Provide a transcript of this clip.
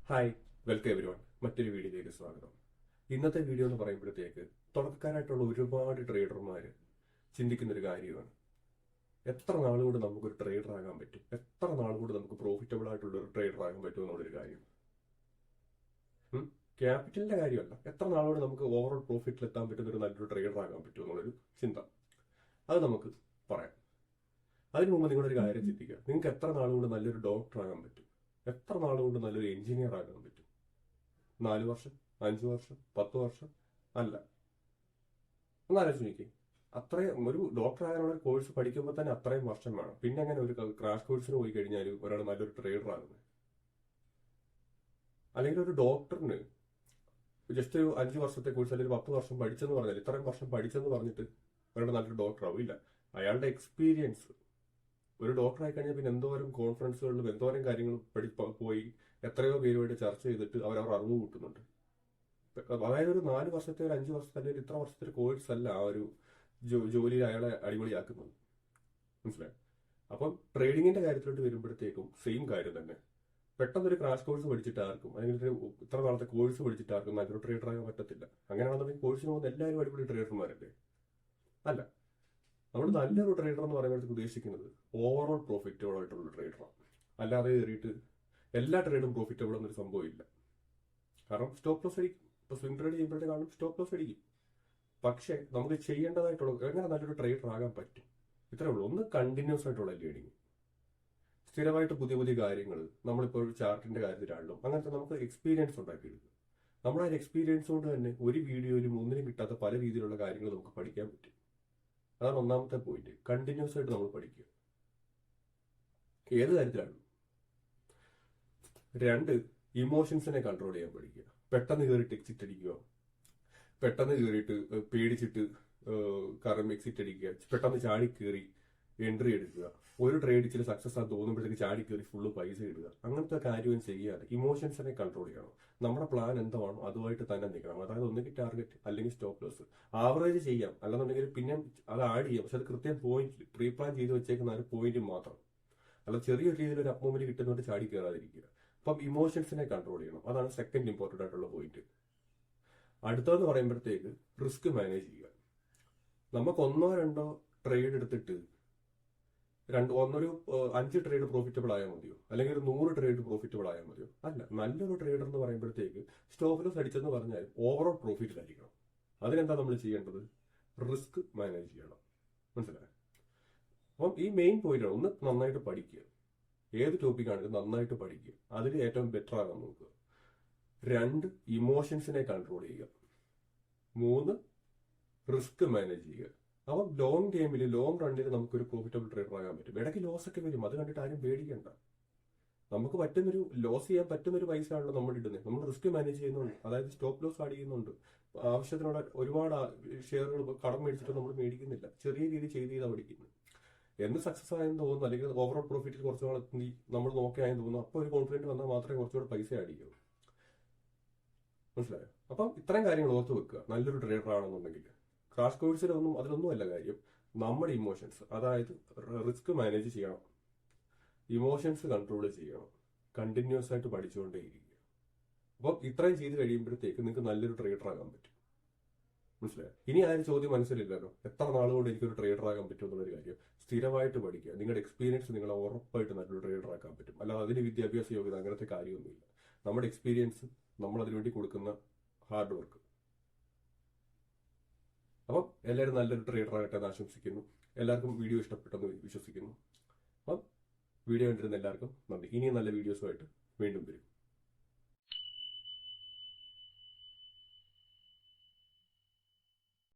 Hi, welcome every one. മറ്റൊരു വീഡിയോയിലേക്ക് സ്വാഗതം. ഇന്നത്തെ വീഡിയോ എന്ന് പറയുമ്പോഴത്തേക്ക് തുടക്കക്കാരായിട്ടുള്ള ഒരുപാട് ട്രേഡർമാർ ചിന്തിക്കുന്ന ഒരു കാര്യമാണ്. എത്ര നാളുകൊണ്ട് നമുക്കൊരു ട്രേഡർ ആകാൻ പറ്റും, എത്ര നാളുകൊണ്ട് നമുക്ക് പ്രോഫിറ്റബിൾ ആയിട്ടുള്ള ഒരു ട്രേഡർ ആകാൻ പറ്റും എന്നുള്ളൊരു കാര്യം. ക്യാപിറ്റലിന്റെ കാര്യമല്ല, എത്ര നാളുകൊണ്ട് നമുക്ക് ഓവറോൾ പ്രോഫിറ്റിൽ എത്താൻ പറ്റുന്ന ഒരു നല്ലൊരു ട്രേഡർ ആകാൻ പറ്റും എന്നുള്ളൊരു ചിന്ത. അത് നമുക്ക് പറയാം. അതിനു മുമ്പ് നിങ്ങളൊരു കാര്യം ചിന്തിക്കുക. നിങ്ങൾക്ക് എത്ര നാളുകൊണ്ട് നല്ലൊരു ഡോക്ടർ ആകാൻ പറ്റും, എത്ര നാളുകൊണ്ട് നല്ലൊരു എഞ്ചിനീയർ ആകാൻ പറ്റും? 4 വർഷം, 5 വർഷം, 10 വർഷം? അല്ല. ഒന്ന് ആലോചിച്ച് നോക്കി. അത്രയും ഒരു ഡോക്ടർ ആകാനുള്ള കോഴ്സ് പഠിക്കുമ്പോൾ തന്നെ അത്രയും വർഷം വേണം. പിന്നെ അങ്ങനെ ഒരു ക്രാഷ് കോഴ്സിന് പോയി കഴിഞ്ഞാൽ ഒരാൾ നല്ലൊരു ട്രേഡർ ആകുന്നത്? അല്ലെങ്കിൽ ഒരു ഡോക്ടറിന് ജസ്റ്റ് ഒരു 5 വർഷത്തെ കോഴ്സ് അല്ലെങ്കിൽ 10 വർഷം പഠിച്ചെന്ന് പറഞ്ഞാൽ, ഇത്രയും വർഷം പഠിച്ചെന്ന് പറഞ്ഞിട്ട് ഒരാൾ നല്ലൊരു ഡോക്ടർ ആവും? ഇല്ല. അയാളുടെ എക്സ്പീരിയൻസ്, ഒരു ഡോക്ടർ ആയി കഴിഞ്ഞാൽ പിന്നെ എന്തോരം കോൺഫറൻസുകളിലും എന്തോരം കാര്യങ്ങൾ പോയി എത്രയോ പേരുമായിട്ട് ചർച്ച ചെയ്തിട്ട് അവർ അറിവ് കൂട്ടുന്നുണ്ട്. അതായത് ഒരു 4 വർഷത്തെ, ഒരു 5 വർഷത്തെ അല്ലെങ്കിൽ ഇത്ര വർഷത്തെ ഒരു കോഴ്സ് അല്ല ആ ഒരു ജോലിയിൽ അയാളെ അടിപൊളിയാക്കുന്നത്. മനസ്സിലായി? അപ്പം ട്രേഡിങ്ങിന്റെ കാര്യത്തിലോട്ട് വരുമ്പോഴത്തേക്കും സെയിം കാര്യം തന്നെ. പെട്ടെന്നൊരു ക്രാഷ് കോഴ്സ് പഠിച്ചിട്ട് ആർക്കും, അല്ലെങ്കിൽ ഇത്ര നാളത്തെ കോഴ്സ് പഠിച്ചിട്ട് ആർക്കും നല്ലൊരു ട്രേഡർ ആകാൻ പറ്റത്തില്ല. അങ്ങനെയാണെന്നുണ്ടെങ്കിൽ കോഴ്സിന് പോകുന്ന എല്ലാവരും അടിപൊളി ട്രേഡർമാരല്ലേ? അല്ല. നമ്മൾ നല്ലൊരു ട്രേഡർ എന്ന് പറയുമ്പോഴത്തേക്ക് ഉദ്ദേശിക്കുന്നത് ഓവറോൾ പ്രോഫിറ്റബിൾ ആയിട്ടുള്ള ട്രേഡറാണ്. അല്ലാതെ കയറിയിട്ട് എല്ലാ ട്രേഡും പ്രോഫിറ്റബിൾ എന്നൊരു സംഭവം ഇല്ല. കാരണം സ്റ്റോപ്പ് ലോസ് അടിക്കും. ഇപ്പൊ സ്വിംഗ് ട്രേഡ് ചെയ്യുമ്പോഴത്തേക്കാളും സ്റ്റോപ്പ് ലോസ് അടിക്കും. പക്ഷേ നമുക്ക് ചെയ്യേണ്ടതായിട്ടുള്ള എങ്ങനെ നല്ലൊരു ട്രേഡർ ആകാൻ പറ്റും? ഇത്രേ ഉള്ളൂ. ഒന്ന് കണ്ടിന്യൂസ് ആയിട്ടുള്ള ലേണിംഗ്, സ്ഥിരമായിട്ട് പുതിയ പുതിയ കാര്യങ്ങൾ. നമ്മളിപ്പോൾ ഒരു ചാർട്ടിന്റെ കാര്യത്തിലാണല്ലോ, അങ്ങനത്തെ നമുക്ക് എക്സ്പീരിയൻസ് ഉണ്ടാക്കിയെടുക്കും. നമ്മുടെ ആ എക്സ്പീരിയൻസ് കൊണ്ട് തന്നെ ഒരു വീഡിയോയിലും ഒന്നിനും കിട്ടാത്ത പല രീതിയിലുള്ള കാര്യങ്ങൾ നമുക്ക് പഠിക്കാൻ പറ്റും. അതാണ് ഒന്നാമത്തെ പോയിന്റ്. കണ്ടിന്യൂസ് ആയിട്ട് നമ്മൾ പഠിക്കുക, ഏത് കാര്യത്തിലാണ്. 2, ഇമോഷൻസിനെ കൺട്രോൾ ചെയ്യാൻ പഠിക്കുക. പെട്ടെന്ന് കയറിയിട്ട് എക്സിറ്റ് അടിക്കുക, പെട്ടെന്ന് കയറിയിട്ട് പേടിച്ചിട്ട് കാരണം എക്സിറ്റ് അടിക്കുക, പെട്ടെന്ന് ചാടി കയറി എൻട്രി എടുക്കുക, ഒരു ട്രേഡ് ഇച്ചിരി സക്സസ് ആണെന്ന് തോന്നുമ്പോഴത്തേക്ക് ചാടി കയറി ഫുള്ള് പൈസ ഇടുക. അങ്ങനത്തെ കാര്യം ചെയ്യാതെ ഇമോഷൻസിനെ കൺട്രോൾ ചെയ്യണം. നമ്മുടെ പ്ലാൻ എന്താണോ അതുമായിട്ട് തന്നെ നിൽക്കണം. അതായത് ഒന്നുകിൽ ടാർഗറ്റ് അല്ലെങ്കിൽ സ്റ്റോപ്പ് ലോസ്. ആവറേജ് ചെയ്യാം, അല്ലെന്നുണ്ടെങ്കിൽ പിന്നെ അത് ആഡ് ചെയ്യാം. പക്ഷെ അത് കൃത്യം പോയിന്റ്, പ്രീ പ്ലാൻ ചെയ്ത് വെച്ചേക്കുന്ന ഒരു പോയിന്റ് മാത്രം. അല്ല ചെറിയൊരു രീതിയിൽ ഒരു അപ്മൂവ്മെന്റ് കിട്ടുന്നതുകൊണ്ട് ചാടി കയറാതിരിക്കുക. അപ്പം ഇമോഷൻസിനെ കൺട്രോൾ ചെയ്യണം. അതാണ് സെക്കൻഡ് ഇമ്പോർട്ടന്റ് ആയിട്ടുള്ള പോയിന്റ്. അടുത്തതെന്ന് പറയുമ്പോഴത്തേക്ക് റിസ്ക് മാനേജ് ചെയ്യുക. നമുക്ക് 1-2 ട്രേഡ് എടുത്തിട്ട് ഒന്നൊരു 5 ട്രേഡ് പ്രോഫിറ്റബിൾ ആയാൽ മതിയോ, അല്ലെങ്കിൽ ഒരു 100 ട്രേഡ് പ്രോഫിറ്റബിൾ ആയാൽ മതിയോ? അല്ല. നല്ലൊരു ട്രേഡർ എന്ന് പറയുമ്പോഴത്തേക്ക് സ്റ്റോപ്പ് ലോസ് അടിച്ചെന്ന് പറഞ്ഞാൽ ഓവറോൾ പ്രോഫിറ്റിലായിരിക്കണം. അതിനെന്താ നമ്മൾ ചെയ്യേണ്ടത്? റിസ്ക് മാനേജ് ചെയ്യണം. മനസ്സിലായോ? അപ്പം ഈ മെയിൻ പോയിന്റ് ആണ്. ഒന്ന്, നന്നായിട്ട് പഠിക്കുക. ഏത് ടോപ്പിക്കാണെങ്കിലും നന്നായിട്ട് പഠിക്കുക, അതിൽ ഏറ്റവും ബെറ്റർ ആകാൻ നോക്കുക. 2, ഇമോഷൻസിനെ കൺട്രോൾ ചെയ്യുക. 3, റിസ്ക് മാനേജ് ചെയ്യുക. അപ്പം ലോങ് ഗെയിമിൽ, ലോങ് റണ്ണിൽ നമുക്കൊരു പ്രോഫിറ്റബിൾ ട്രേഡർ ആകാൻ പറ്റും. ഇടയ്ക്ക് ലോസ് ഒക്കെ വരും, അത് കണ്ടിട്ട് ആരും പേടിക്കണ്ട. നമുക്ക് പറ്റുന്നൊരു ലോസ് ചെയ്യാൻ പറ്റുന്നൊരു പൈസ ആണല്ലോ നമ്മൾ ഇടുന്നത്. നമ്മൾ റിസ്ക് മാനേജ് ചെയ്യുന്നുണ്ട്, അതായത് സ്റ്റോപ്പ് ലോസ് ആഡ് ചെയ്യുന്നുണ്ട്. ആവശ്യത്തിനുള്ള ഒരുപാട് ഷെയറുകൾ കടം മേടിച്ചിട്ട് നമ്മൾ മേടിക്കുന്നില്ല, ചെറിയ രീതിയിൽ ചെയ്താണ് പഠിക്കുന്നത്. എന്ന് സക്സസ് ആയെന്ന് തോന്നുന്നു, അല്ലെങ്കിൽ ഓവറോൾ പ്രോഫിറ്റിൽ കുറച്ചു നാൾ നമ്മൾ നോക്കിയായെന്ന് തോന്നുന്നു, അപ്പോൾ ഒരു കോൺഫിഡൻറ്റ് വന്നാൽ മാത്രമേ കുറച്ചുകൂടെ പൈസ ആഡ് ചെയ്യൂ. മനസ്സിലായോ? അപ്പം ഇത്രയും കാര്യങ്ങൾ ഓർത്ത് വെക്കുക നല്ലൊരു ട്രേഡർ ആണെന്നുണ്ടെങ്കിൽ. ക്രാഷ് അതിലൊന്നും അല്ല കാര്യം. നമ്മുടെ ഇമോഷൻസ്, അതായത് റിസ്ക് മാനേജ് ചെയ്യണം, ഇമോഷൻസ് കൺട്രോൾ ചെയ്യണം, കണ്ടിന്യൂസ് ആയിട്ട് പഠിച്ചുകൊണ്ടേയിരിക്കുക. അപ്പം ഇത്രയും ചെയ്ത് കഴിയുമ്പോഴത്തേക്ക് നിങ്ങൾക്ക് നല്ലൊരു ട്രേഡർ ആകാൻ പറ്റും. മനസ്സിലായോ? ഇനി ആ ഒരു ചോദ്യം മനസ്സിലില്ലല്ലോ, എത്ര നാളുകൊണ്ട് എനിക്കൊരു ട്രേഡർ ആകാൻ പറ്റും എന്നുള്ളൊരു കാര്യം. സ്ഥിരമായിട്ട് പഠിക്കുക. നിങ്ങളുടെ എക്സ്പീരിയൻസ് നിങ്ങളെ ഉറപ്പായിട്ട് നല്ലൊരു ട്രേഡർ ആക്കാൻ പറ്റും. അല്ലാതെ അതിന് വിദ്യാഭ്യാസ യോഗ്യത അങ്ങനത്തെ കാര്യമൊന്നുമില്ല. നമ്മുടെ എക്സ്പീരിയൻസ്, നമ്മൾ അതിനുവേണ്ടി കൊടുക്കുന്ന ഹാർഡ് വർക്ക്. അപ്പം എല്ലാവരും നല്ലൊരു ട്രേഡർ ആകട്ടെ എന്ന് ആശംസിക്കുന്നു. എല്ലാവർക്കും വീഡിയോ ഇഷ്ടപ്പെട്ടെന്ന് വിശ്വസിക്കുന്നു. അപ്പം വീഡിയോ കണ്ടിരുന്ന എല്ലാവർക്കും നന്ദി. ഇനിയും നല്ല വീഡിയോസുമായിട്ട് വീണ്ടും വരും.